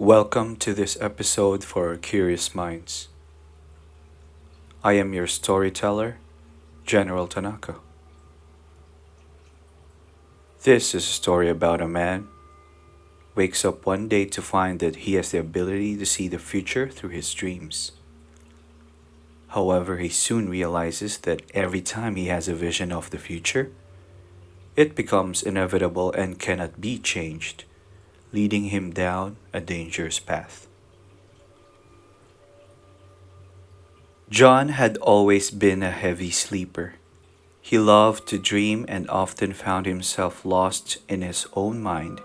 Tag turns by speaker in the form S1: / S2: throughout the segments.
S1: Welcome to this episode for Curious Minds. I am your storyteller, General Tanaka. This is a story about a man wakes up one day to find that he has the ability to see the future through his dreams. However, he soon realizes that every time he has a vision of the future, it becomes inevitable and cannot be changed, leading him down a dangerous path. John had always been a heavy sleeper. He loved to dream and often found himself lost in his own mind,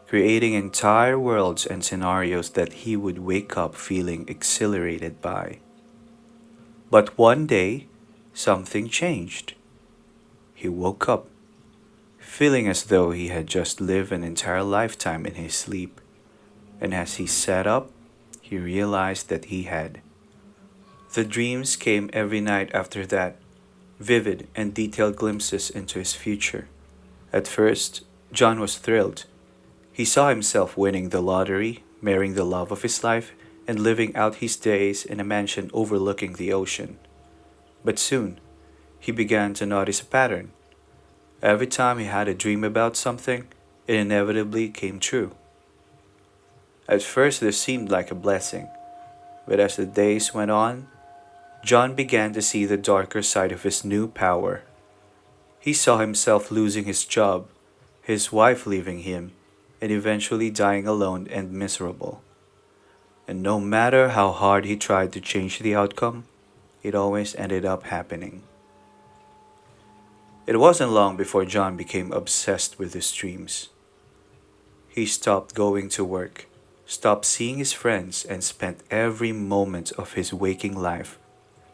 S1: creating entire worlds and scenarios that he would wake up feeling exhilarated by. But one day, something changed. He woke up, feeling as though he had just lived an entire lifetime in his sleep, and as he sat up, he realized that he had. The dreams came every night after that, vivid and detailed glimpses into his future. At first, John was thrilled. He saw himself winning the lottery, marrying the love of his life, and living out his days in a mansion overlooking the ocean. But soon, he began to notice a pattern. Every time he had a dream about something, it inevitably came true. At first, this seemed like a blessing, but as the days went on, John began to see the darker side of his new power. He saw himself losing his job, his wife leaving him, and eventually dying alone and miserable. And no matter how hard he tried to change the outcome, it always ended up happening. It wasn't long before John became obsessed with his dreams. He stopped going to work, stopped seeing his friends, and spent every moment of his waking life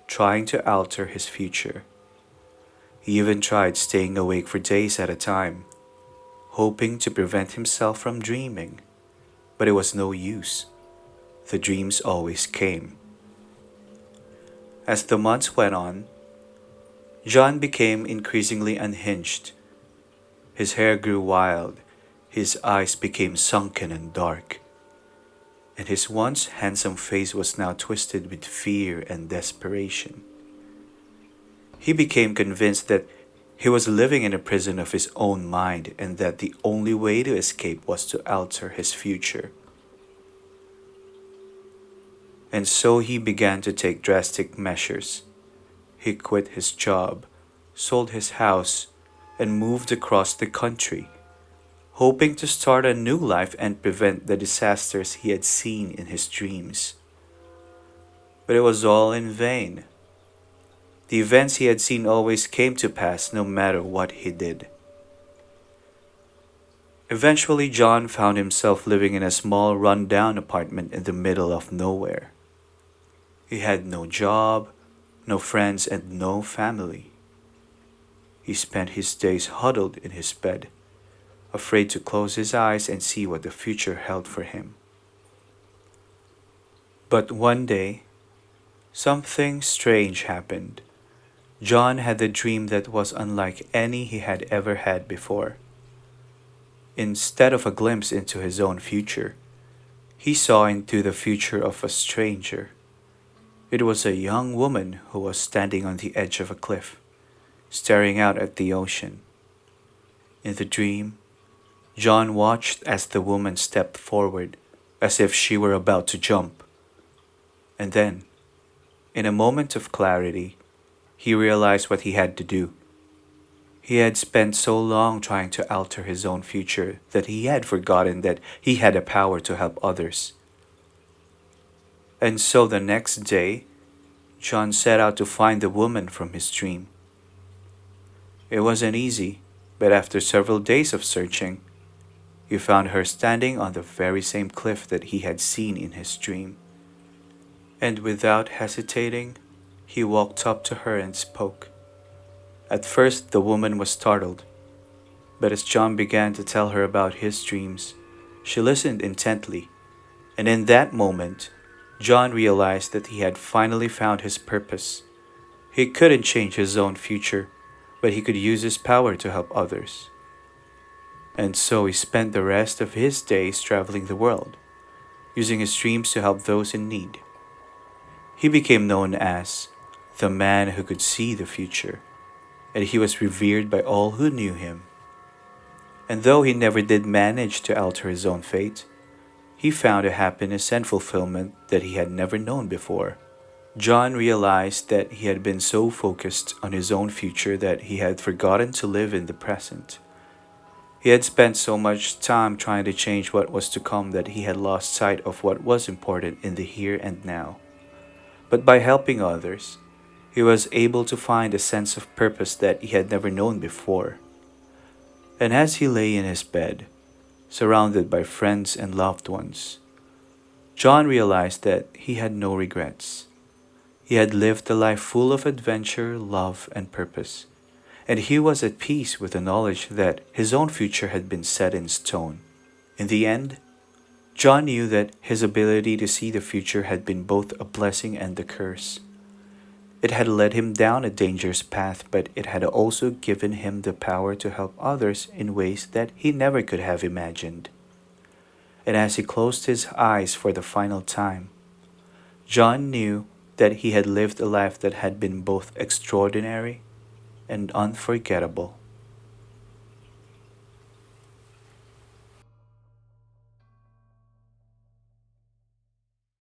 S1: trying to alter his future. He even tried staying awake for days at a time, hoping to prevent himself from dreaming. But it was no use. The dreams always came. As the months went on, John became increasingly unhinged. His hair grew wild, his eyes became sunken and dark, and his once handsome face was now twisted with fear and desperation. He became convinced that he was living in a prison of his own mind and that the only way to escape was to alter his future. And so he began to take drastic measures. He quit his job, sold his house, and moved across the country, hoping to start a new life and prevent the disasters he had seen in his dreams. But it was all in vain. The events he had seen always came to pass no matter what he did. Eventually, John found himself living in a small, run-down apartment in the middle of nowhere. He had no job, no friends, and no family. He spent his days huddled in his bed, afraid to close his eyes and see what the future held for him. But one day, something strange happened. John had a dream that was unlike any he had ever had before. Instead of a glimpse into his own future, he saw into the future of a stranger. It was a young woman who was standing on the edge of a cliff, staring out at the ocean. In the dream, John watched as the woman stepped forward, as if she were about to jump. And then, in a moment of clarity, he realized what he had to do. He had spent so long trying to alter his own future that he had forgotten that he had a power to help others. And so the next day, John set out to find the woman from his dream. It wasn't easy, but after several days of searching, he found her standing on the very same cliff that he had seen in his dream. And without hesitating, he walked up to her and spoke. At first, the woman was startled, but as John began to tell her about his dreams, she listened intently, and in that moment, John realized that he had finally found his purpose. He couldn't change his own future, but he could use his power to help others. And so he spent the rest of his days traveling the world, using his dreams to help those in need. He became known as the man who could see the future, and he was revered by all who knew him. And though he never did manage to alter his own fate, he found a happiness and fulfillment that he had never known before. John realized that he had been so focused on his own future that he had forgotten to live in the present. He had spent so much time trying to change what was to come that he had lost sight of what was important in the here and now. But by helping others, he was able to find a sense of purpose that he had never known before. And as he lay in his bed, surrounded by friends and loved ones, John realized that he had no regrets. He had lived a life full of adventure, love, and purpose, and he was at peace with the knowledge that his own future had been set in stone. In the end, John knew that his ability to see the future had been both a blessing and a curse. It had led him down a dangerous path, but it had also given him the power to help others in ways that he never could have imagined. And as he closed his eyes for the final time, John knew that he had lived a life that had been both extraordinary and unforgettable.